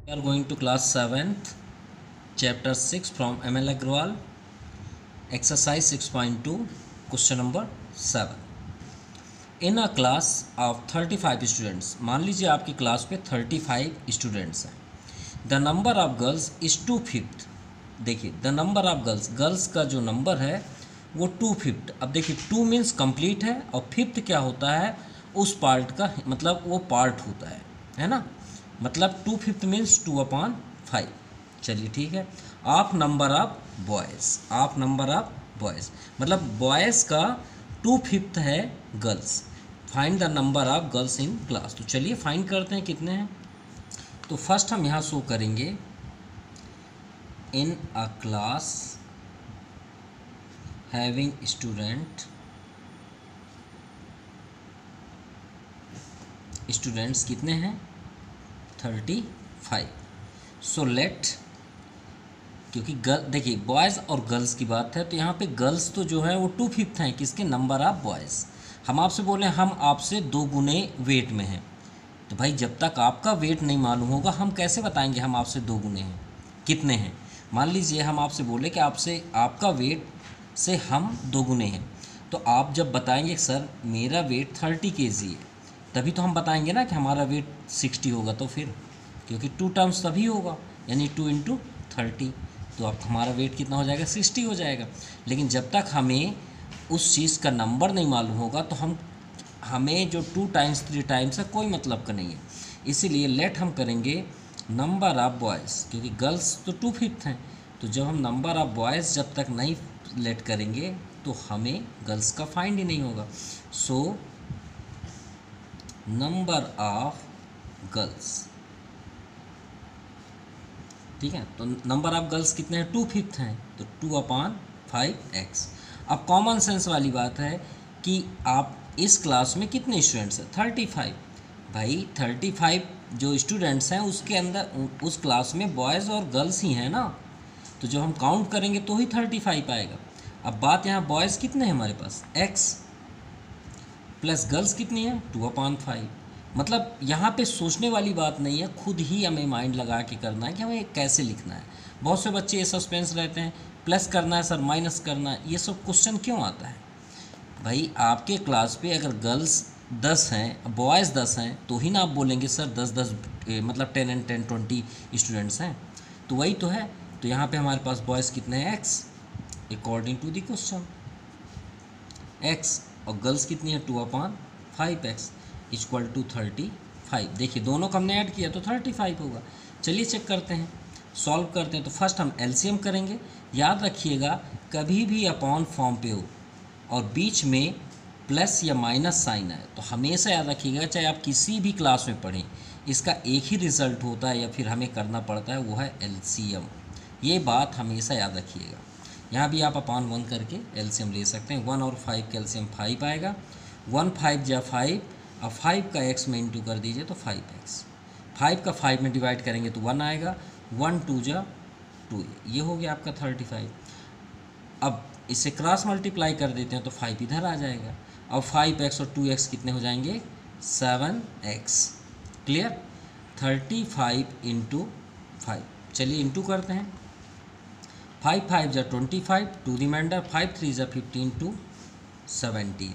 We are going to class 7th, chapter 6 from ML Agrawal, exercise 6.2, question number 7. In a class of 35 students, मान लीजिए आपकी class पे 35 students हैं. The number of girls is 2/5. देखिए the number of girls का जो number है वो 2/5. अब देखिए 2 मीन्स कंप्लीट है और फिफ्थ क्या होता है, उस पार्ट का मतलब वो पार्ट होता है ना. मतलब 2/5 मीन्स 2/5. चलिए ठीक है. ऑफ नंबर ऑफ बॉयज़ मतलब बॉयज़ का 2/5 है girls. Find the number of girls in class. तो चलिए फाइंड करते हैं कितने हैं. तो फर्स्ट हम यहाँ शो करेंगे इन अ क्लास हैविंग स्टूडेंट्स कितने हैं 35. सो लेट, क्योंकि देखिए बॉयज़ और गर्ल्स की बात है तो यहाँ पे गर्ल्स तो जो है वो 2/5 हैं किसके, नंबर ऑफ बॉयज़. हम आपसे बोले हम आपसे 2 गुने वेट में हैं. तो भाई जब तक आपका वेट नहीं मालूम होगा हम कैसे बताएंगे हम आपसे 2 गुने हैं कितने हैं. मान लीजिए हम आपसे बोले कि आपका वेट से हम 2 गुने हैं, तो आप जब बताएंगे सर मेरा वेट 30 kg है, तभी तो हम बताएंगे ना कि हमारा वेट 60 होगा. तो फिर क्योंकि 2 टर्म्स तभी होगा, यानी 2 × 30, तो अब हमारा वेट कितना हो जाएगा 60 हो जाएगा. लेकिन जब तक हमें उस चीज़ का नंबर नहीं मालूम होगा तो हमें जो 2 टाइम्स 3 टाइम्स है कोई मतलब का नहीं है. इसीलिए लेट हम करेंगे नंबर ऑफ बॉयज़, क्योंकि गर्ल्स तो 2/5 हैं. तो जब हम नंबर ऑफ बॉयज़ जब तक नहीं लेट करेंगे तो हमें गर्ल्स का फाइंड ही नहीं होगा. सो नंबर ऑफ गर्ल्स, ठीक है. तो नंबर ऑफ गर्ल्स कितने हैं 2/5 हैं, तो 2/5x. अब कॉमन सेंस वाली बात है कि आप इस क्लास में कितने स्टूडेंट्स हैं 35. भाई 35 जो स्टूडेंट्स हैं उसके अंदर उस क्लास में बॉयज़ और गर्ल्स ही हैं ना, तो जब हम काउंट करेंगे तो ही 35 आएगा. अब बात यहाँ बॉयज़ कितने हैं हमारे पास x प्लस गर्ल्स कितनी है 2/5. मतलब यहाँ पे सोचने वाली बात नहीं है, खुद ही हमें माइंड लगा के करना है कि हमें कैसे लिखना है. बहुत से बच्चे ये सस्पेंस रहते हैं प्लस करना है सर माइनस करना है, ये सब क्वेश्चन क्यों आता है. भाई आपके क्लास पे अगर गर्ल्स 10 हैं बॉयज़ 10 हैं तो ही ना आप बोलेंगे सर 10 मतलब 10 and 10 20 स्टूडेंट्स हैं. तो वही तो है. तो यहाँ पे हमारे पास बॉयज़ कितने हैं x according to the question x, और गर्ल्स कितनी है 2/5x इक्वल टू 35. देखिए दोनों को हमने ऐड किया तो 35 होगा. चलिए चेक करते हैं, सॉल्व करते हैं. तो फर्स्ट हम एलसीएम करेंगे. याद रखिएगा कभी भी अपॉन फॉर्म पे हो और बीच में प्लस या माइनस साइन है तो हमेशा याद रखिएगा, चाहे आप किसी भी क्लास में पढ़ें, इसका एक ही रिज़ल्ट होता है या फिर हमें करना पड़ता है, वो है एलसीएम. ये बात हमेशा याद रखिएगा. यहाँ भी आप अपॉन 1 करके एलसीएम ले सकते हैं. 1 और 5 का एलसीएम 5 आएगा. 1 5 जा 5, अब 5 का x में इंटू कर दीजिए तो 5x. 5 का 5 में डिवाइड करेंगे तो 1 आएगा. 1 2 जा 2, ये हो गया आपका 35. अब इसे क्रॉस मल्टीप्लाई कर देते हैं तो 5 इधर आ जाएगा. अब 5x और 2x कितने हो जाएंगे 7x. क्लियर. 35 × 5. चलिए इंटू करते हैं. 5 5 जा 25, 2 रिमाइंडर, 5 3 जा 15 2 17.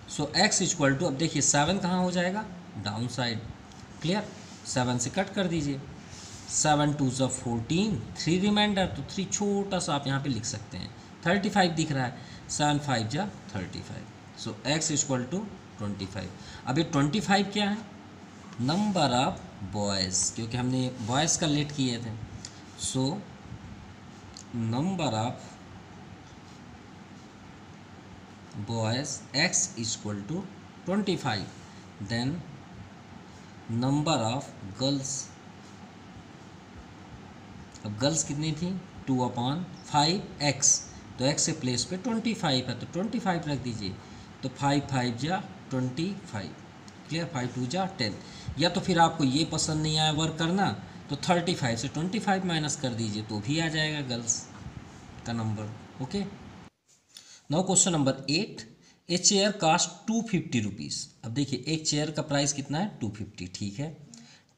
सो x इक्वल टू, अब देखिए 7 कहाँ हो जाएगा डाउन साइड. क्लियर. 7 से कट कर दीजिए. 7 2 जा 14, 3 रिमाइंडर, तो 3 छोटा सा आप यहाँ पे लिख सकते हैं. 35 दिख रहा है. 7 5 जा 35. सो x इक्वल टू 25. अब ये 25 क्या है नंबर ऑफ बॉयज़, क्योंकि हमने बॉयज़ का लेट किए थे. सो number of boys x equal to 25. then number of girls, अब गर्ल्स कितनी थी 2/5x, तो x से प्लेस पे 25 है तो 25 रख दीजिए. तो 5 5 जा 25. क्लियर. 5 2 जा 10. या तो फिर आपको ये पसंद नहीं आया वर्क करना तो 35 से 25 माइनस कर दीजिए तो भी आ जाएगा गर्ल्स का number. Okay. Now question number 8. A chair cost 250 rupees. अब देखिए एक चेयर का प्राइस कितना है 250. ठीक है.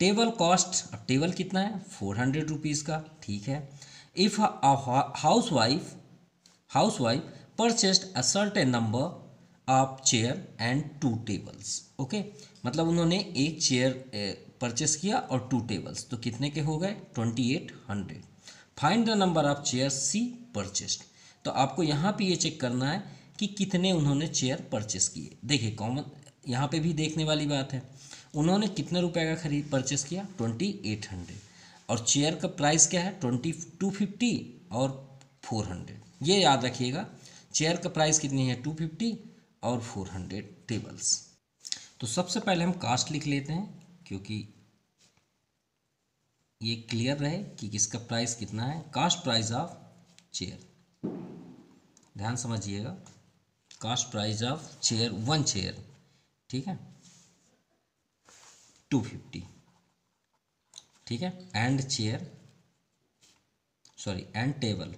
टेबल कॉस्ट, अब टेबल कितना है 400 रुपीज़ का, ठीक है। If housewife purchased a certain number of chair and 2 tables, okay, मतलब उन्होंने एक चेयर परचेस किया और 2 टेबल्स, तो कितने के हो गए 2800। Find the number of chairs purchased, तो आपको यहाँ पे ये चेक करना है कि कितने उन्होंने चेयर परचेस किए। देखिए कॉमन यहाँ पे भी देखने वाली बात है, उन्होंने कितने रुपए का खरीद परचेस किया 2800, और चेयर का प्राइस क्या है 250 और 400। ये याद रखिएगा, चेयर का प्राइस कितनी है 250 और 400 टेबल्स। तो सबसे पहले हम कास्ट लिख लेते हैं, क्योंकि ये क्लियर रहे कि किसका प्राइस कितना है। कास्ट प्राइस ऑफ चेयर, ध्यान समझिएगा, cost price of chair, 1 chair, ठीक है 250, ठीक है, and chair sorry and table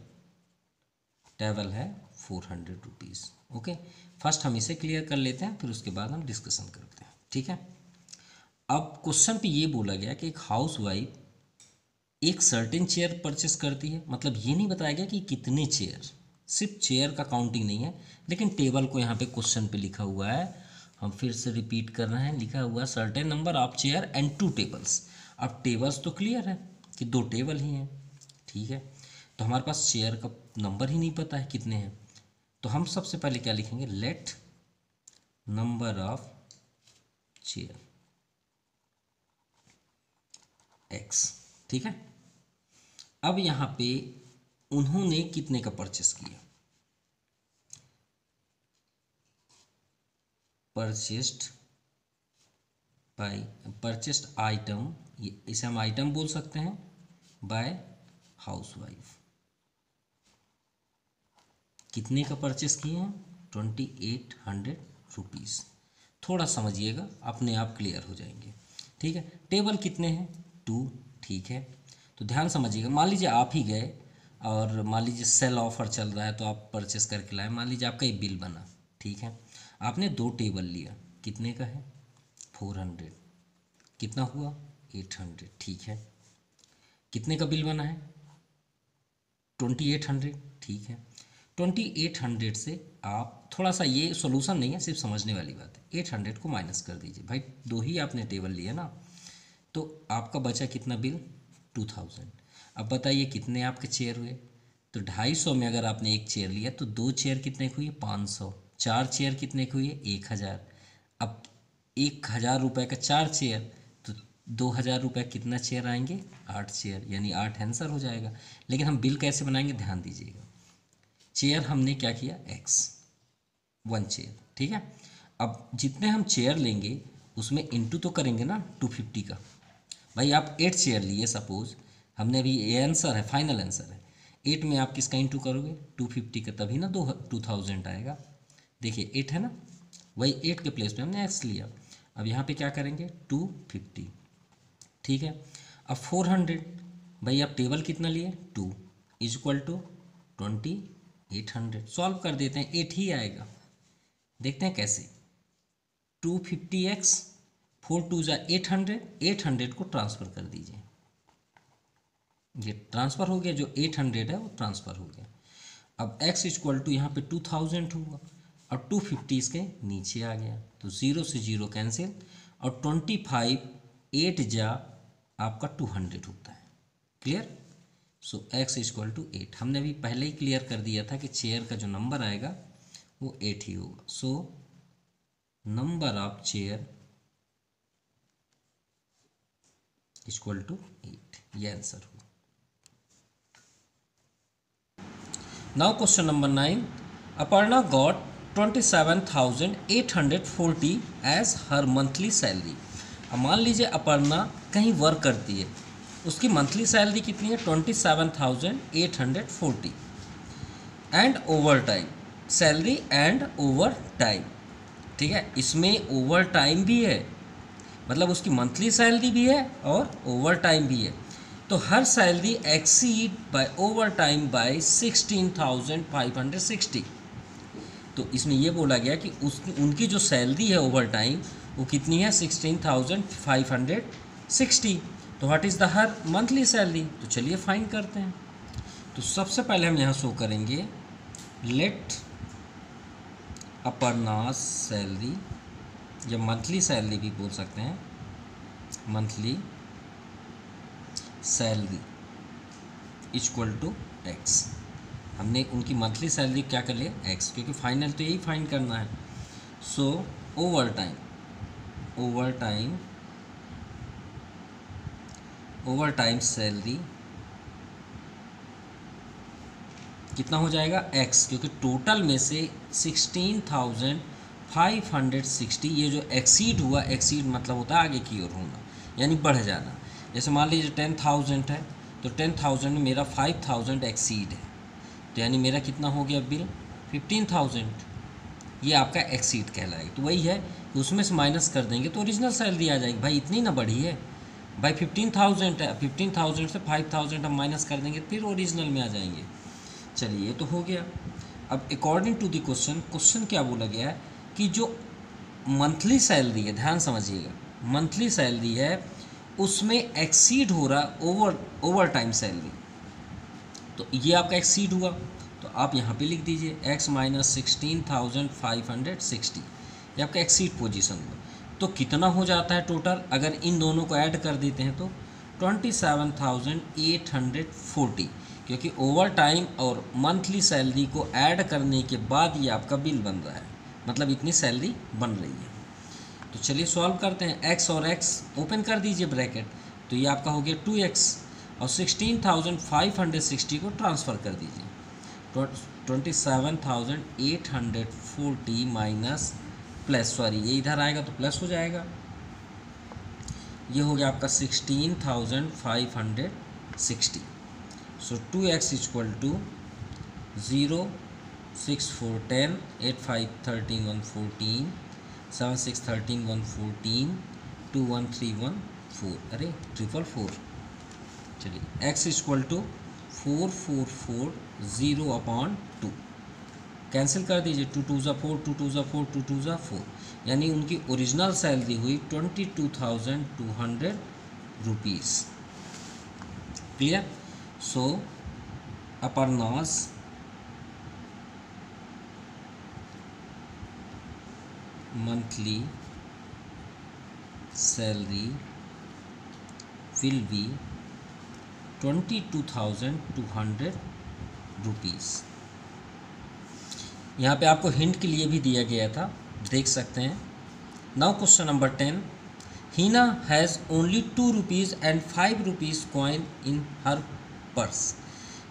है 400 रुपीज़, ओके। फर्स्ट हम इसे क्लियर कर लेते हैं, फिर उसके बाद हम डिस्कशन करते हैं, ठीक है। अब क्वेश्चन पे ये बोला गया कि एक हाउसवाइफ एक सर्टेन चेयर परचेस करती है, मतलब ये नहीं बताया गया कि कितने चेयर, सिर्फ चेयर का काउंटिंग नहीं है, लेकिन टेबल को यहाँ पे क्वेश्चन पे लिखा हुआ है, हम फिर से रिपीट कर रहे हैं, लिखा हुआ certain number of chair and 2 tables. अब टेबल्स तो क्लियर है कि 2 टेबल ही हैं, ठीक है, तो हमारे पास चेयर का नंबर ही नहीं पता है कितने हैं, तो हम सबसे पहले क्या लिखेंगे, late number of chair x, ठीक है। अब यहाँ पे उन्होंने कितने का परचेस किया, परचेस्ड आइटम, इसे हम आइटम बोल सकते हैं, बाय हाउसवाइफ, कितने का परचेस किए हैं 2800 रुपीज़। थोड़ा समझिएगा, अपने आप क्लियर हो जाएंगे, ठीक है। टेबल कितने हैं 2, ठीक है, तो ध्यान समझिएगा, मान लीजिए आप ही गए और मान लीजिए सेल ऑफर चल रहा है तो आप परचेस करके लाए, मान लीजिए आपका एक बिल बना, ठीक है, आपने 2 टेबल लिया, कितने का है 400, कितना हुआ 800, ठीक है, कितने का बिल बना है 2800, ठीक है। 2800 से आप थोड़ा सा, ये सॉल्यूशन नहीं है, सिर्फ समझने वाली बात है, 800 को माइनस कर दीजिए भाई, 2 ही आपने टेबल लिए ना, तो आपका बचा कितना बिल 2000। अब बताइए कितने आपके चेयर हुए, तो 250 में अगर आपने एक चेयर लिया तो 2 चेयर कितने की हुई 500, 4 चेयर कितने की हुई 1000। अब 1000 रुपये का 4 चेयर, तो 2000 रुपये कितना चेयर आएंगे 8 चेयर, यानी 8 आंसर हो जाएगा। लेकिन हम बिल कैसे बनाएंगे, ध्यान दीजिएगा, चेयर हमने क्या किया x 1 चेयर, ठीक है। अब जितने हम चेयर लेंगे उसमें इंटू तो करेंगे ना 250 का, भाई आप 8 चेयर लिए सपोज, हमने अभी ये आंसर है, फाइनल आंसर है, 8 में आप किसका इंटू करोगे 250 का, तभी ना 2000 आएगा। देखिए 8 है ना, वही 8 के प्लेस पे हमने x लिया। अब यहाँ पे क्या करेंगे 250, ठीक है। अब 400, भाई आप टेबल कितना लिए 2 इज इक्वल टू 2800, सॉल्व कर देते हैं, 8 ही आएगा, देखते हैं कैसे। 250x 4 2 जा 800, 800 को ट्रांसफ़र कर दीजिए, ये ट्रांसफ़र हो गया, जो 800 है वो ट्रांसफ़र हो गया। अब x इक्वल टू यहाँ पे 2000 हुआ और 250 इसके नीचे आ गया, तो 0 से 0 कैंसिल, और 25 8 जा आपका 200 होता है, clear. So x equal to 8, हमने अभी पहले ही क्लियर कर दिया था कि चेयर का जो नंबर आएगा वो 8 ही होगा। So number of chair equal to 8, ये आंसर हुआ। Now question number 9, Aparna got 27,840 age her monthly salary. अब मान लीजिए अपर्णा कहीं वर्क करती है, उसकी मंथली सैलरी कितनी है 27,840 and over time salary and over time, ठीक है। इसमें ओवर टाइम भी है, मतलब उसकी मंथली सैलरी भी है और ओवर टाइम भी है, तो her salary exceed by overtime by 16,560। तो इसमें यह बोला गया कि उनकी जो सैलरी है ओवर टाइम वो कितनी है 16,560 60। तो what is the her monthly salary, तो चलिए फाइंड करते हैं। तो सबसे पहले हम यहाँ शो करेंगे लेट अपर्णास सैलरी, या मंथली सैलरी भी बोल सकते हैं, monthly salary equal to x. हमने उनकी मंथली सैलरी क्या कर लिया, एक्स, क्योंकि फाइनल तो यही फाइंड करना है। सो ओवर टाइम सैलरी कितना हो जाएगा, एक्स, क्योंकि टोटल में से 16,560 ये जो एक्सीड हुआ, एक्सीड मतलब होता है आगे की ओर होना, यानी बढ़ जाना। जैसे मान लीजिए 10,000 है, तो 10,000 में मेरा 5,000 एक्सीड है, तो यानी मेरा कितना हो गया बिल, 15,000। ये आपका एक्सीड कहलाएगा। तो वही है कि उसमें से माइनस कर देंगे तो ओरिजिनल सैलरी आ जाएगी। भाई इतनी ना बढ़ी है, भाई 15,000 है, 15,000 से 5,000 हम माइनस कर देंगे फिर ओरिजिनल में आ जाएंगे। चलिए ये तो हो गया। अब अकॉर्डिंग टू द क्वेश्चन क्या बोला गया है कि जो मंथली सैलरी है, ध्यान समझिएगा, मंथली सैलरी है उसमें एक्सीड हो रहा ओवर टाइम सैलरी, तो ये आपका एक्सीड हुआ, तो आप यहाँ पे लिख दीजिए x माइनस 16,560, ये आपका एक्सीड पोजीशन हुआ। तो कितना हो जाता है टोटल, अगर इन दोनों को ऐड कर देते हैं तो 27,840, क्योंकि ओवर टाइम और मंथली सैलरी को ऐड करने के बाद ये आपका बिल बन रहा है, मतलब इतनी सैलरी बन रही है। तो चलिए सॉल्व करते हैं। x और x ओपन कर दीजिए ब्रैकेट, तो ये आपका हो गया 2x, और 16,560 को ट्रांसफ़र कर दीजिए, 27,840 माइनस प्लस, सॉरी ये इधर आएगा तो प्लस हो जाएगा, ये हो गया आपका 16,560। सो 2x इक्वल टू 0, 6, 4, 10, 8, 5, 13, 1, 14, 7, 6, 13, 1, 14, 2, 1, 3, 1, 4, अरे 444। चलिए x इक्वल टू 4440/2 कैंसिल कर दीजिए, 2 2 ज़ा 4, 2 2 ज़ा 4, 2 2 ज़ा 4, यानी उनकी ओरिजिनल सैलरी हुई 22,200 rupees. Clear. So Aparna's monthly salary will be 22,200 rupees. यहाँ पे आपको हिंट के लिए भी दिया गया था, देख सकते हैं। Now question number 10, Heena has only 2 rupees and 5 rupees coin in her purse.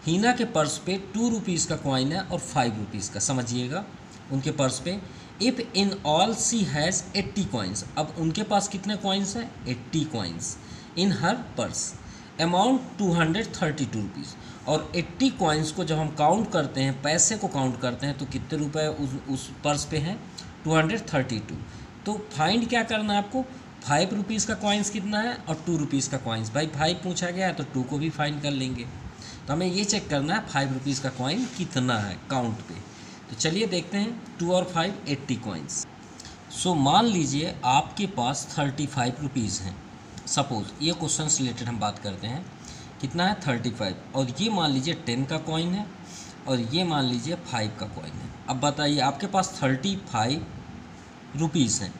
Heena के पर्स पे 2 रुपीज़ का कॉइन है और 5 रुपीज़ का, समझिएगा उनके पर्स पे। If in all she has 80 coins, अब उनके पास कितने कॉइन्स हैं, 80 coins in her purse, amount 232 rupees. और 80 कॉइन्स को जब हम काउंट करते हैं, पैसे को काउंट करते हैं, तो कितने रुपए उस पर्स पे हैं, 232। तो फाइंड क्या करना है आपको, 5 रुपीज़ का कॉइन्स कितना है और 2 रुपीज़ का कॉइन्स। भाई 5 पूछा गया है तो 2 को भी फाइंड कर लेंगे। तो हमें ये चेक करना है 5 रुपीज़ का कॉइन कितना है काउंट पे। तो चलिए देखते हैं, 2 और 5 80 कॉइन्स। सो मान लीजिए आपके पास 35 रुपीज़ हैं, सपोज़ ये क्वेश्चन से रिलेटेड हम बात करते हैं, कितना है 35, और ये मान लीजिए 10 का कॉइन है और ये मान लीजिए 5 का कॉइन है। अब बताइए आपके पास 35 रुपीज़ हैं,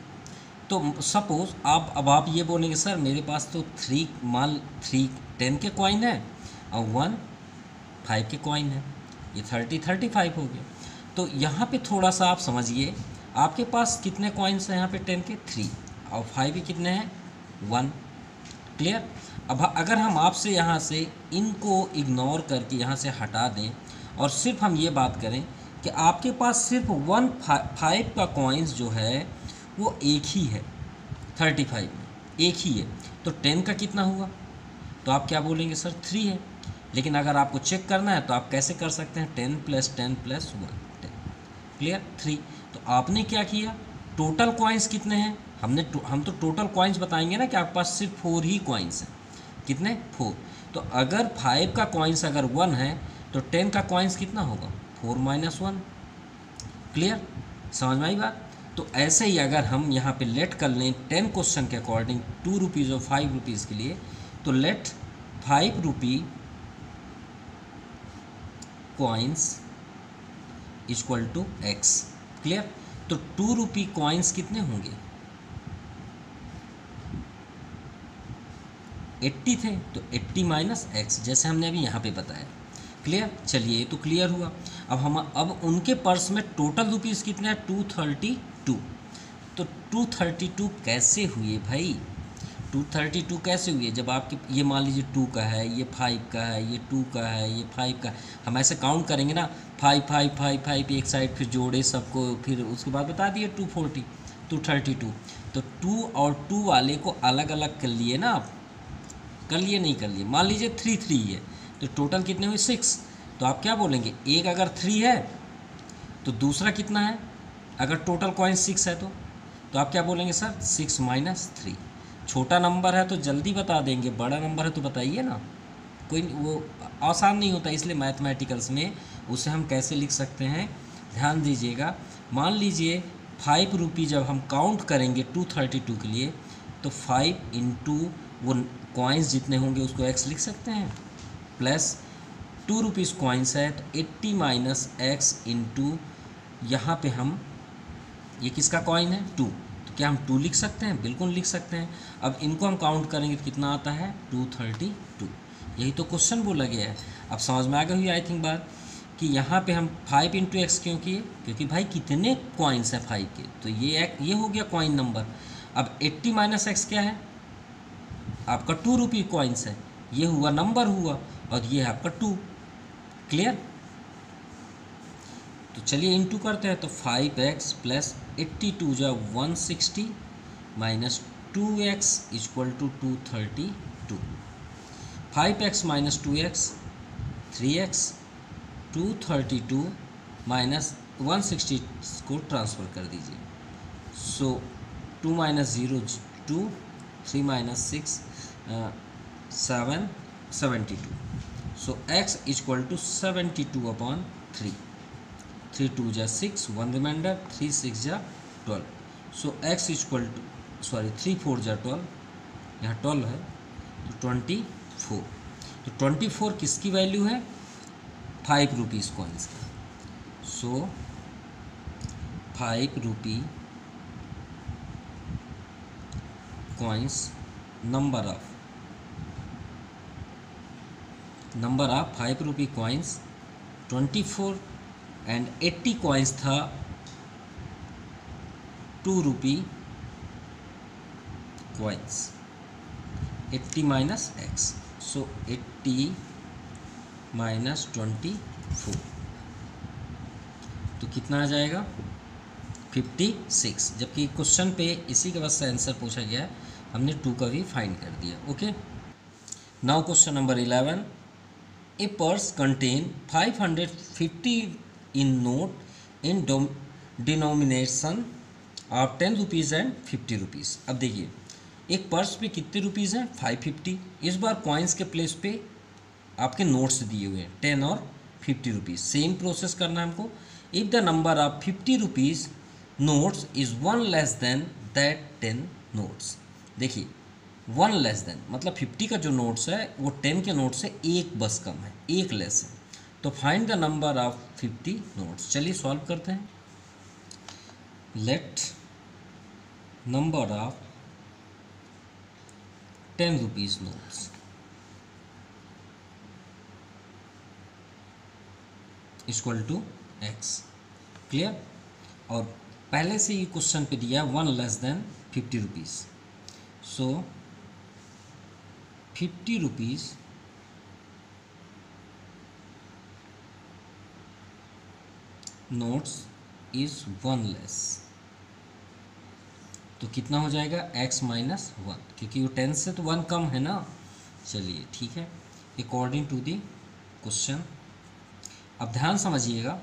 तो सपोज़ आप ये बोलेंगे सर मेरे पास तो 3 10 के कॉइन है और 1 5 के कॉइन है, ये 35 हो गया। तो यहाँ पे थोड़ा सा आप समझिए, आपके पास कितने कॉइन्स हैं यहाँ पे 10 के 3, और 5 भी कितने हैं 1। क्लियर। अब अगर हम आपसे यहाँ से इनको इग्नोर करके यहाँ से हटा दें और सिर्फ हम ये बात करें कि आपके पास सिर्फ 5 का कॉइन्स जो है वो एक ही है, 35 में एक ही है, तो 10 का कितना हुआ, तो आप क्या बोलेंगे सर 3 है। लेकिन अगर आपको चेक करना है तो आप कैसे कर सकते हैं, 10 + 10 + 1 10। क्लियर, 3। तो आपने क्या किया, टोटल कॉइन्स कितने हैं, हम तो टोटल कॉइन्स बताएंगे ना कि आपके पास सिर्फ 4 ही कॉइन्स हैं, कितने 4। तो अगर 5 का कॉइन्स अगर 1 है तो 10 का कॉइन्स कितना होगा 4 - 1। क्लियर, समझ में आई बात। तो ऐसे ही अगर हम यहाँ पे लेट कर लें 10 क्वेश्चन के अकॉर्डिंग 2 रुपीज़ और 5 रुपीज़ के लिए, तो let 5 rupee coins equal to x. Clear? तो 2 रुपी कॉइन्स कितने होंगे? 80 थे, तो 80 माइनस एक्स, जैसे हमने अभी यहाँ पे बताया। क्लियर? चलिए ये तो क्लियर हुआ। अब उनके पर्स में टोटल रुपीज़ कितने हैं? 232। तो 232 कैसे हुए भाई? 232 कैसे हुए? जब आपके ये मान लीजिए 2 का है, ये 5 का है, ये 2 का है, ये 5 का है, हम ऐसे काउंट करेंगे ना, 5 5 5 5 एक साइड, फिर जोड़े सबको, फिर उसके बाद बता दिए 240 232। तो 2 और 2 वाले को अलग अलग कर लिए ना आप? कर लिए? नहीं कर लिए? मान लीजिए 3 3 है, तो टोटल कितने हुए? 6। तो आप क्या बोलेंगे? एक अगर 3 है तो दूसरा कितना है? अगर टोटल कॉइन 6 है तो आप क्या बोलेंगे? Sir 6 minus 3। छोटा नंबर है तो जल्दी बता देंगे, बड़ा नंबर है तो बताइए ना। कोई वो आसान नहीं होता, इसलिए मैथमेटिकल्स में उसे हम कैसे लिख सकते हैं, ध्यान दीजिएगा। मान लीजिए 5 रुपी जब हम काउंट करेंगे 232 के लिए, तो 5 इंटू वो कॉइन्स जितने होंगे उसको एक्स लिख सकते हैं, प्लस 2 रुपीज़ कॉइन्स है तो 80 माइनस एक्स इंटू, यहाँ पे हम, ये किसका कॉइन है? 2, तो क्या हम 2 लिख सकते हैं? बिल्कुल लिख सकते हैं। अब इनको हम काउंट करेंगे तो कितना आता है? 232। यही तो क्वेश्चन बोला गया है। अब समझ में आ गई हुई आई थिंक बात, कि यहाँ पे हम 5 इंटू एक्स क्यों किए? क्योंकि भाई कितने कॉइन्स हैं 5 के, तो ये हो गया कॉइन नंबर। अब 80 माइनस एक्स क्या है? आपका 2 रुपी कॉइन्स है, ये हुआ नंबर हुआ, और ये है आपका 2। क्लियर? तो चलिए इंटू करते हैं, तो 5x प्लस 82 जा 160 minus 2x equal to 232। 5x minus 2x 3x, 232 minus 160 को ट्रांसफ़र कर दीजिए। So 2 minus 0 2, 3 minus 6 7 72। So x equal to 72 upon 3। 3 2 जा 6, 1 रिमाइंडर, 3 6 जा 12। सो x इक्वल टू, सॉरी 3 4 जा 12, यहाँ 12 है तो 24। तो 24 किसकी वैल्यू है? 5 रुपीज़ कॉइन्स का। सो 5 rupee coins, number of 5 rupee coins 24 and 80 coins था 2 रुपी कॉइन्स। 80 माइनस एक्स, सो 80 माइनस 24, तो कितना आ जाएगा? 56। जबकि क्वेश्चन पे इसी के बस से आंसर पूछा गया है, हमने 2 का भी फाइंड कर दिया। Okay, now question number 11। A purse contain 550 in note in denomination of 10 rupees and 50 rupees. अब देखिए एक पर्स पे कितने रुपीज़ हैं? 550। इस बार कॉइन्स के प्लेस पे आपके नोट्स दिए हुए हैं 10 और 50 रुपीज़। सेम प्रोसेस करना है हमको। If the number of 50 rupees notes is 1 less then that 10 notes. देखिए 1 लेस देन मतलब 50 का जो नोट्स है वो 10 के नोट से एक बस कम है, एक लेस है। तो find the number of 50 notes. चलिए सॉल्व करते हैं। Let number of 10 rupees notes equal to x. Clear? और पहले से ही क्वेश्चन पे दिया 1 less than 50 rupees. So 50 rupees notes is 1 less, तो कितना हो जाएगा? x माइनस 1, क्योंकि वो 10 से तो 1 कम है ना। चलिए ठीक है, अकॉर्डिंग टू दी क्वेश्चन। अब ध्यान समझिएगा,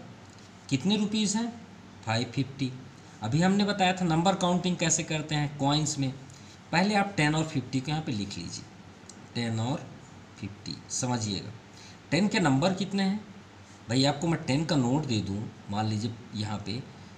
कितने रुपीज़ हैं? 550। अभी हमने बताया था नंबर काउंटिंग कैसे करते हैं कॉइन्स में। पहले आप 10 और 50 को यहाँ पे लिख लीजिए। 10 और 50 समझिएगा। 10 के नंबर कितने हैं? भाई आपको मैं 10 का नोट दे दूँ मान लीजिए यहाँ पे,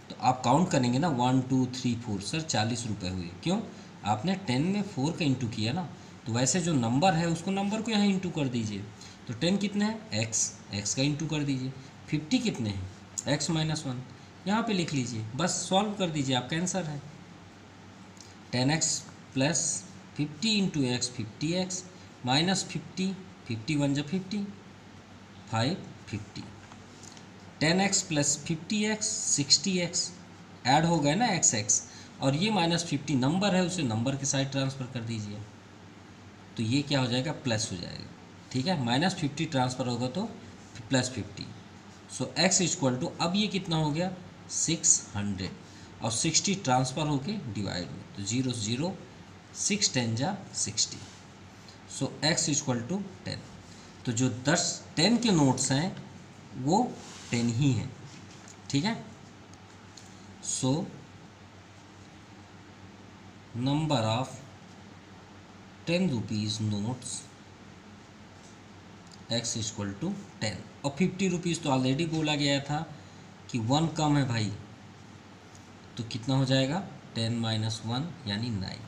तो आप काउंट करेंगे ना 1 2 3 4, सर 40 रुपये हुए। क्यों? आपने 10 में 4 का इंटू किया ना, तो वैसे जो नंबर है उसको नंबर को यहाँ इंटू कर दीजिए। तो 10 कितने हैं? एक्स का इंटू कर दीजिए। 50 कितने हैं? x माइनस 1, यहाँ पर लिख लीजिए, बस सॉल्व कर दीजिए, आपका आंसर है 10x plus 50 into x 50x minus 50, 51 जब 50, 550। 10x plus 50x 60x, add हो गए ना x, और ये माइनस 50 नंबर है, उसे नंबर के साइड ट्रांसफ़र कर दीजिए, तो ये क्या हो जाएगा? प्लस हो जाएगा। ठीक है, माइनस 50 ट्रांसफ़र होगा तो plus 50। So x equal to, अब ये कितना हो गया? 600, और 60 ट्रांसफ़र होके डिवाइड में, तो 0 0, 6 10 जा 60। सो x इक्वल टू 10। तो जो 10 के नोट्स हैं वो 10 ही हैं। ठीक है, so number of 10 rupees notes x equal to 10, और 50 रुपीज़ तो ऑलरेडी बोला गया था कि 1 कम है भाई, तो कितना हो जाएगा? 10 माइनस 1 यानी 9।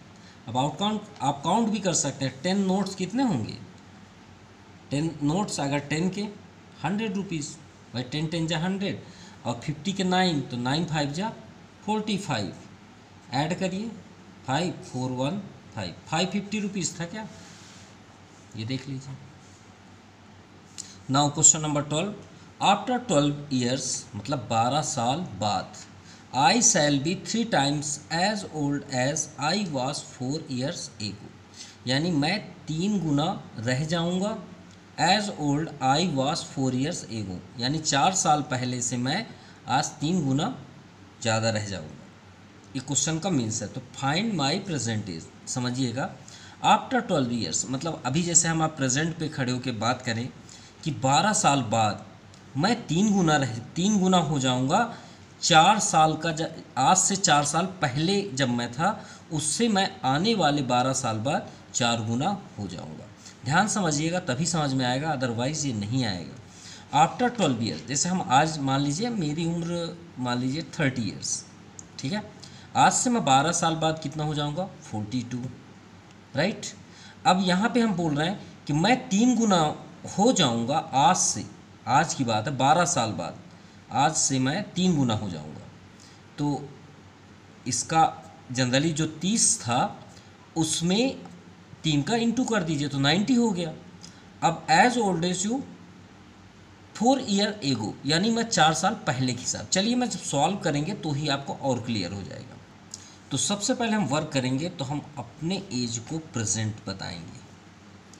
अब आप काउंट भी कर सकते हैं, 10 नोट्स कितने होंगे? 10 नोट्स अगर 10 के 100 रुपीज़, भाई 10 10 जा 100, और 50 के 9, तो 9 5 जा 45, ऐड करिए 5 4 1 5, 550 रुपीज़ था क्या? ये देख लीजिए। Now question number 12, after 12 years, मतलब 12 साल बाद, I shall be 3 times as old age I was 4 years ago, यानी मैं 3 गुना रह जाऊंगा, age old I was 4 years ago, यानी 4 साल पहले से मैं आज 3 गुना ज़्यादा रह जाऊंगा। ये क्वेश्चन का मीन्स है। तो फाइंड माई प्रेजेंट एज, समझिएगा, आफ्टर 12 ईयर्स, मतलब अभी जैसे हम आप प्रेजेंट पे खड़े होकर बात करें कि 12 साल बाद मैं 3 गुना हो जाऊंगा 4 साल का, आज से 4 साल पहले जब मैं था उससे मैं आने वाले 12 साल बाद 4 गुना हो जाऊंगा। ध्यान समझिएगा, तभी समझ में आएगा, अदरवाइज़ ये नहीं आएगा। आफ्टर 12 ईयर्स, जैसे हम आज मान लीजिए मेरी उम्र मान लीजिए 30 ईयर्स, ठीक है, आज से मैं 12 साल बाद कितना हो जाऊंगा? 42, राइट। अब यहाँ पे हम बोल रहे हैं कि मैं 3 गुना हो जाऊंगा आज से, आज की बात है 12 साल बाद, आज से मैं 3 गुना हो जाऊंगा। तो इसका जनरली जो 30 था उसमें 3 का इंटू कर दीजिए तो 90 हो गया। अब as old as you 4 year ago, यानी मैं 4 साल पहले के साथ। चलिए मैं जब सॉल्व करेंगे तो ही आपको और क्लियर हो जाएगा। तो सबसे पहले हम वर्क करेंगे तो हम अपने एज को प्रेजेंट बताएंगे,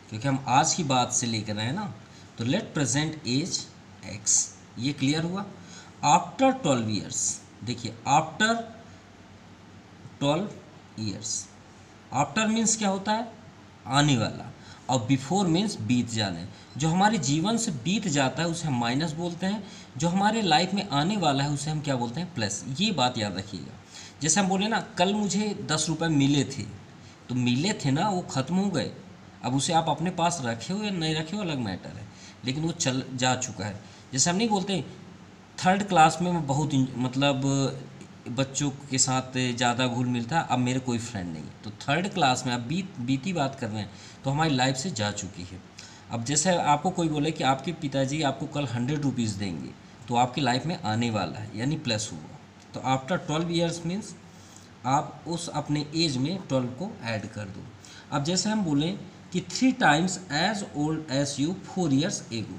क्योंकि हम आज की बात से लेकर आए ना। तो लेट प्रेजेंट एज x, ये क्लियर हुआ। आफ्टर 12 ईयर्स, देखिए आफ्टर 12 ईयर्स, आफ्टर मीन्स क्या होता है? आने वाला, और बिफोर मीन्स बीत जाने। जो हमारे जीवन से बीत जाता है उसे हम माइनस बोलते हैं, जो हमारे लाइफ में आने वाला है उसे हम क्या बोलते हैं? प्लस। ये बात याद रखिएगा। जैसे हम बोले ना कल मुझे 10 रुपये मिले थे, तो मिले थे ना, वो ख़त्म हो गए। अब उसे आप अपने पास रखे हो या नहीं रखे हो अलग मैटर है, लेकिन वो चल जा चुका है। जैसे हम नहीं बोलते 3rd क्लास में मैं बहुत मतलब बच्चों के साथ ज़्यादा घुल मिल था, अब मेरे कोई फ्रेंड नहीं है। तो 3rd क्लास में अब बीती बात कर रहे हैं, तो हमारी लाइफ से जा चुकी है। अब जैसे आपको कोई बोले कि आपके पिताजी आपको कल 100 रुपीज़ देंगे, तो आपकी लाइफ में आने वाला है, यानी प्लस हुआ। तो आफ्टर 12 ईयर्स मीन्स आप उस अपने एज में 12 को ऐड कर दो। अब जैसे हम बोलें कि 3 times as old as you 4 years ago,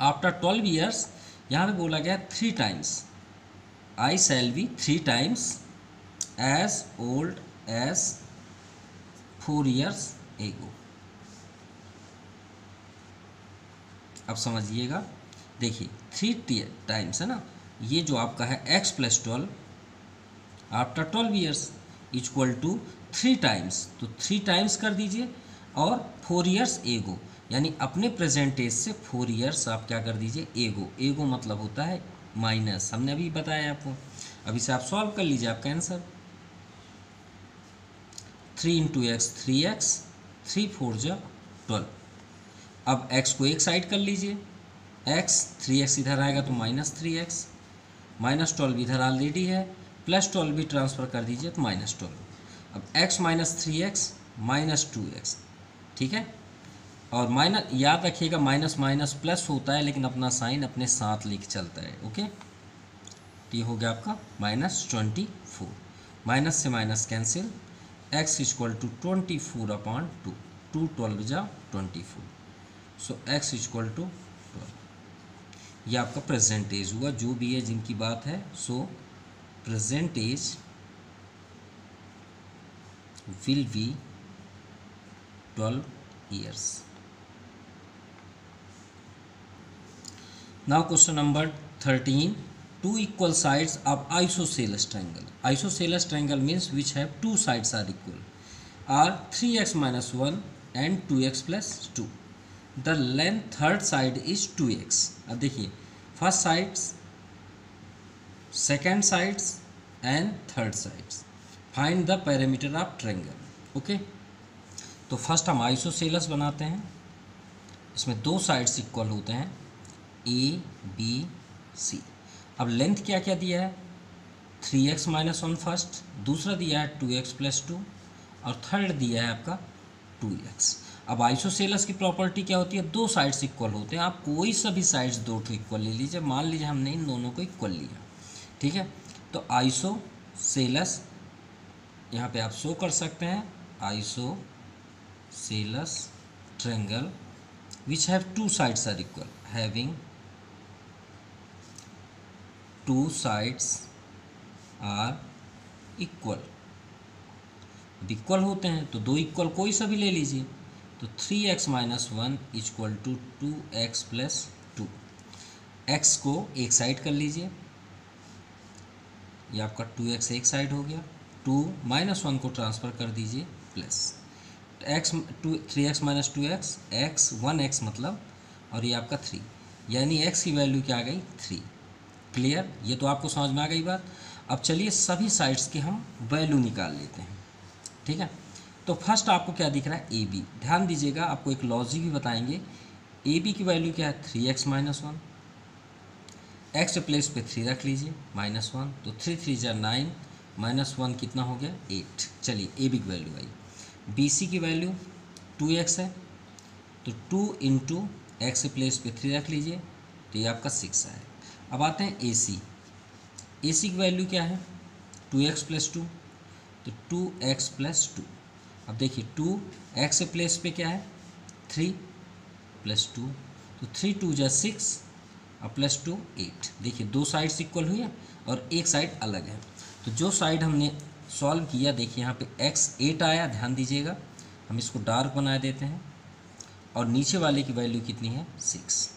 after 12 years यहाँ पे बोला गया 3 times, I shall be 3 times as old as 4 years ago. अब समझिएगा, देखिए 3 टाइम्स है ना, ये जो आपका है x plus 12 after 12 years equal to 3 times, तो 3 टाइम्स कर दीजिए, और 4 ईयर्स एगो, यानी अपने प्रेजेंट एज से 4 ईयर्स आप क्या कर दीजिए? एगो। एगो मतलब होता है माइनस, हमने अभी बताया आपको। अब इसे आप सॉल्व कर लीजिए, आपका आंसर 3 इंटू एक्स 3x, 3 4 जा 12। अब x को एक साइड कर लीजिए, x 3x इधर आएगा तो माइनस 3x, -12 इधर ऑलरेडी है, +12 भी ट्रांसफ़र कर दीजिए तो -12। अब x माइनस 3x -2x, ठीक है। और माइनस याद रखिएगा, माइनस माइनस प्लस होता है लेकिन अपना साइन अपने साथ लेके चलता है, ओके। तो ये हो गया आपका -24, माइनस से minus cancel, x equal to 24/2, 2 12 जा 24, सो x इक्वल टू 12। ये आपका प्रेजेंट एज हुआ, जो भी है जिनकी बात है। So present age will be 12 years। Now question number 13, two equal sides of isosceles triangle. Isosceles triangle means which have two sides are equal, are 3x minus 1 and 2x plus 2. The length third side is 2x. अब देखिए, first sides, second sides and third sides, find the parameter of triangle, okay. तो first हम isosceles बनाते हैं, इसमें दो sides equal होते हैं, ए बी सी। अब लेंथ क्या क्या दिया है, 3x माइनस 1 फर्स्ट, दूसरा दिया है 2x प्लस 2 और थर्ड दिया है आपका 2x। अब आइसोसेलस की प्रॉपर्टी क्या होती है, दो साइड्स इक्वल होते हैं। आप कोई सा भी साइड्स दो ठो इक्वल ले लीजिए, मान लीजिए हमने इन दोनों को इक्वल लिया, ठीक है। तो आइसोसेलस यहाँ पे आप शो कर सकते हैं, isosceles triangle which have two sides are equal, having two sides are equal। Equal होते हैं तो दो इक्वल कोई सा भी ले लीजिए। तो 3x minus 1 equal to 2x plus 2। x को एक साइड कर लीजिए, ये आपका 2x एक साइड हो गया, 2 माइनस 1 को ट्रांसफ़र कर दीजिए plus x 3x minus 2x, x 1x मतलब, और ये आपका 3, यानी x की वैल्यू क्या आ गई 3। क्लियर, ये तो आपको समझ में आ गई बात। अब चलिए सभी साइड्स के हम वैल्यू निकाल लेते हैं, ठीक है। तो फर्स्ट आपको क्या दिख रहा है, ए बी। ध्यान दीजिएगा, आपको एक लॉजिक भी बताएंगे। ए बी की वैल्यू क्या है 3x माइनस 1, एक्स प्लेस पे 3 रख लीजिए -1, तो 3 3 जा 9, -1 कितना हो गया 8। चलिए ए बी की वैल्यू आई। बी सी की वैल्यू 2x है, तो 2 इंटू एक्स प्लेस पे 3 रख लीजिए, तो ये आपका 6 है। अब आते हैं ए सी। ए सी की वैल्यू क्या है 2x प्लस 2, तो 2x प्लस 2। अब देखिए 2x प्लेस पे क्या है 3 प्लस 2, तो 3 2 जा 6 और प्लस 2 8। देखिए दो साइड्स इक्वल हुई है और एक साइड अलग है। तो जो साइड हमने सॉल्व किया, देखिए यहाँ पे x 8 आया, ध्यान दीजिएगा, हम इसको डार्क बना देते हैं, और नीचे वाले की वैल्यू कितनी है 6।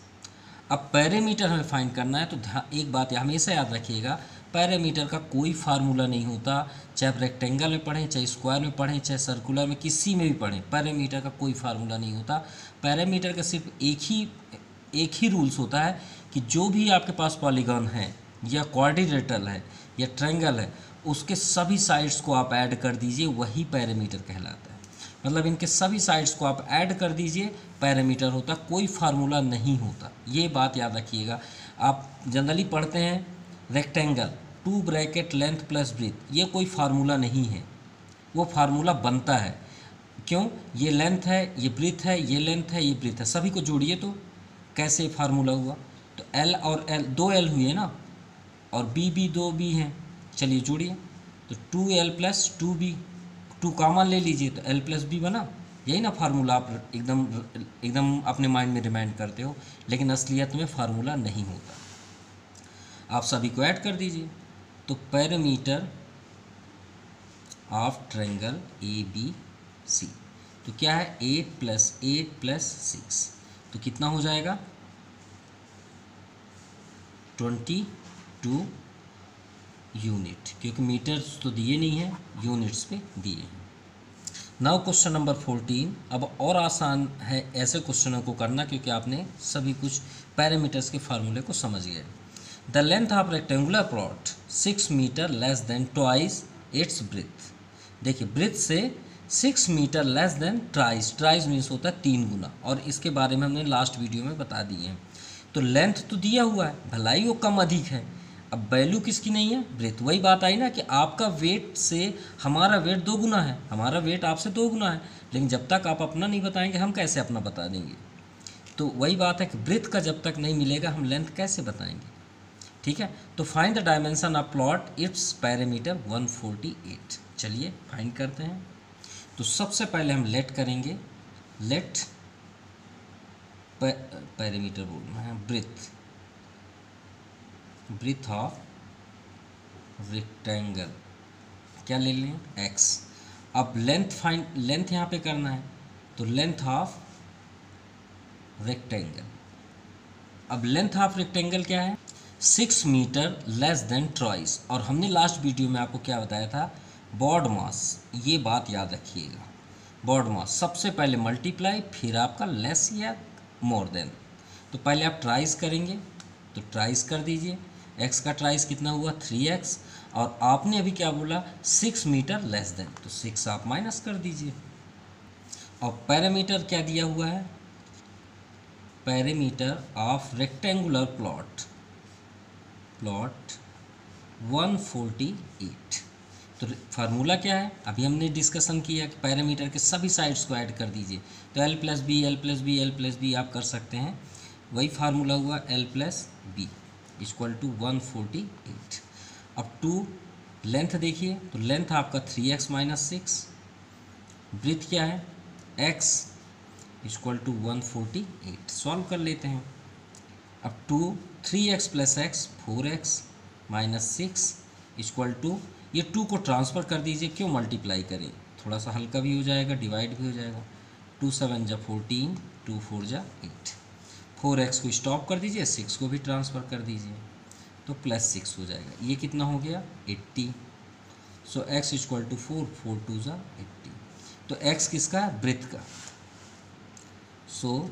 अब पैरामीटर हमें फाइंड करना है, तो एक बात हमेशा याद रखिएगा, पैरामीटर का कोई फार्मूला नहीं होता, चाहे आप रेक्टेंगल में पढ़ें, चाहे स्क्वायर में पढ़ें, चाहे सर्कुलर में, किसी में भी पढ़ें, पैरामीटर का कोई फार्मूला नहीं होता। पैरामीटर का सिर्फ एक ही रूल्स होता है कि जो भी आपके पास पॉलीगॉन है या क्वाड्रिलेटरल है या ट्रायंगल है, उसके सभी साइड्स को आप ऐड कर दीजिए, वही पैरामीटर कहलाता है। मतलब इनके सभी साइड्स को आप ऐड कर दीजिए, पैरामीटर होता, कोई फार्मूला नहीं होता, ये बात याद रखिएगा। आप जनरली पढ़ते हैं rectangle 2 bracket length plus breadth, ये कोई फार्मूला नहीं है, वो फार्मूला बनता है। क्यों, ये लेंथ है, ये ब्रीथ है, ये लेंथ है, ये ब्रीथ है, सभी को जोड़िए तो कैसे फार्मूला हुआ। तो L और L 2 L हुए ना, और B भी 2 B हैं, चलिए जोड़िए, तो 2L प्लस 2B, 2 कॉमन ले लीजिए तो L प्लस B बना। यही ना फार्मूला आप एकदम अपने माइंड में रिमाइंड करते हो, लेकिन असलियत में फार्मूला नहीं होता। आप सभी को ऐड कर दीजिए, तो parameter of triangle A B C, तो क्या है 8 प्लस 8 प्लस 6, तो कितना हो जाएगा 22 यूनिट, क्योंकि मीटर्स तो दिए नहीं हैं, यूनिट्स पे दिए हैं। Now question number 14। अब और आसान है ऐसे क्वेश्चनों को करना, क्योंकि आपने सभी कुछ पैरामीटर्स के फार्मूले को समझ गए। The length of rectangular plot 6 metre less than twice its breadth. देखिए ब्रेथ से 6 metre less than thrice, thrice means होता है 3 गुना, और इसके बारे में हमने लास्ट वीडियो में बता दिए हैं। तो लेंथ तो दिया हुआ है, भलाई वो कम अधिक है। अब वैल्यू किसकी नहीं है, ब्रेथ। वही बात आई ना कि आपका वेट से हमारा वेट 2 गुना है, हमारा वेट आपसे 2 गुना है, लेकिन जब तक आप अपना नहीं बताएंगे हम कैसे अपना बता देंगे। तो वही बात है कि ब्रेथ का जब तक नहीं मिलेगा हम लेंथ कैसे बताएंगे। ठीक है, तो find the dimension of plot, it's parameter 148। चलिए फाइंड करते हैं। तो सबसे पहले हम लेट करेंगे, लेट पैरामीटर बोलना है ब्रेथ, ब्रेथ ऑफ रेक्टेंगल क्या ले लें, x। अब लेंथ फाइंड, लेंथ यहाँ पे करना है, तो लेंथ ऑफ रेक्टेंगल। अब लेंथ ऑफ रेक्टेंगल क्या है, 6 मीटर लेस देन ट्वाइस। और हमने लास्ट वीडियो में आपको क्या बताया था, बॉड मास। ये बात याद रखिएगा, बॉड मास सबसे पहले मल्टीप्लाई, फिर आपका लेस या मोर देन। तो पहले आप ट्राइस करेंगे, तो ट्राइस कर दीजिए, x का ट्राइस कितना हुआ 3x, और आपने अभी क्या बोला 6 मीटर लेस देन, तो 6 आप माइनस कर दीजिए। और पैरामीटर क्या दिया हुआ है, parameter of rectangular plot, plot 148। तो फार्मूला क्या है, अभी हमने डिस्कशन किया कि पैरामीटर के सभी साइड्स को ऐड कर दीजिए, तो l plus b l plus b l plus b आप कर सकते हैं। वही फार्मूला हुआ l plus b equal to 148। अब 2 लेंथ देखिए, तो लेंथ आपका 3x माइनस 6, ब्रेथ क्या है x इक्वल टू 148। सॉल्व कर लेते हैं। अब 3x plus x 4x minus 6 equal to, ये 2 को ट्रांसफ़र कर दीजिए, क्यों मल्टीप्लाई करें, थोड़ा सा हल्का भी हो जाएगा, डिवाइड भी हो जाएगा। 2 7 जा 14, 2 4 जा 8, 4x को स्टॉप कर दीजिए, 6 को भी ट्रांसफ़र कर दीजिए, तो प्लस 6 हो जाएगा। ये कितना हो गया 80। सो x इक्वल टू 4, 4 2 जा 80। तो x किसका है, ब्रेथ का। सो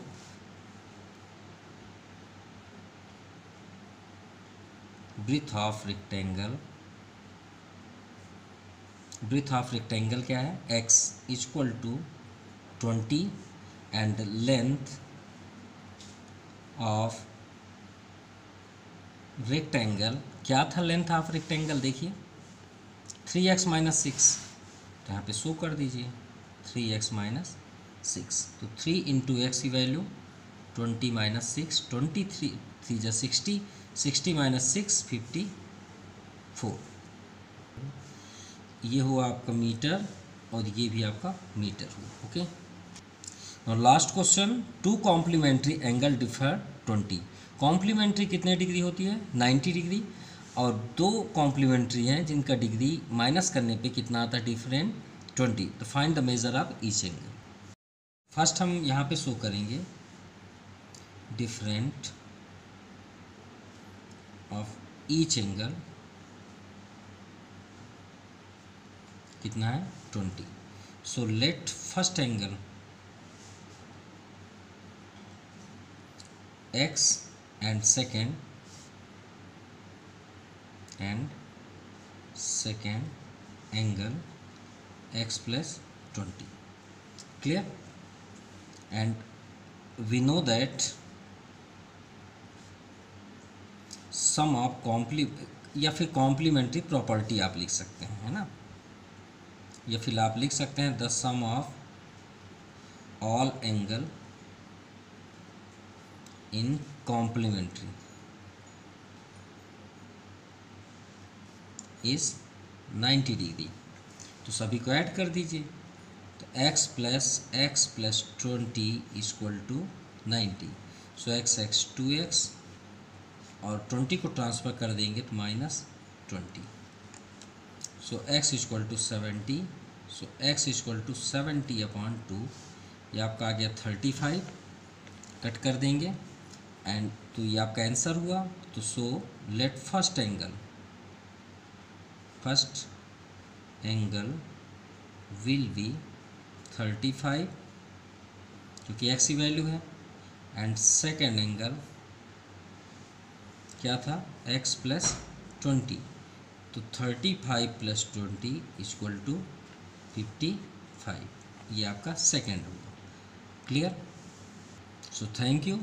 breadth of rectangle, breadth of rectangle क्या है, x equal to 20 and length of rectangle क्या था, लेंथ ऑफ रेक्टेंगल देखिए 3x माइनस 6, तो यहाँ पे शो कर दीजिए 3x माइनस 6। तो 3 इंटू एक्स की वैल्यू 20 माइनस 6, 23 3 जा 60, 60 माइनस 6 54। ये हुआ आपका मीटर और ये भी आपका मीटर हुआ। ओके, और last question, 2 complementary angle differ 20। Complementary कितने डिग्री होती है 90 डिग्री, और 2 कॉम्प्लीमेंट्री हैं जिनका डिग्री माइनस करने पे कितना आता है डिफरेंट 20। तो find the measure of each angle. First हम यहाँ पे शो करेंगे डिफरेंट ऑफ ईच एंगल कितना है 20। So let first angle x and second angle x plus 20, clear, and we know that sum of या फिर कॉम्प्लीमेंट्री प्रॉपर्टी आप लिख सकते हैं, है ना, या फिर आप लिख सकते हैं the sum of all angle in complementary is 90 degree. तो सभी को ऐड कर दीजिए, तो x plus 20 equal to 90। So x 2x और 20 को ट्रांसफ़र कर देंगे तो minus 20। So x equal to 70। So x equal to 70 upon 2, ये आपका आ गया 35, कट कर देंगे एंड तो ये आपका आंसर हुआ। तो so let first angle will be 35 क्योंकि x की वैल्यू है, एंड सेकेंड एंगल क्या था x प्लस 20, तो 35 प्लस 20 इक्वल टू 55। ये आपका सेकेंड होगा। Clear, so thank you.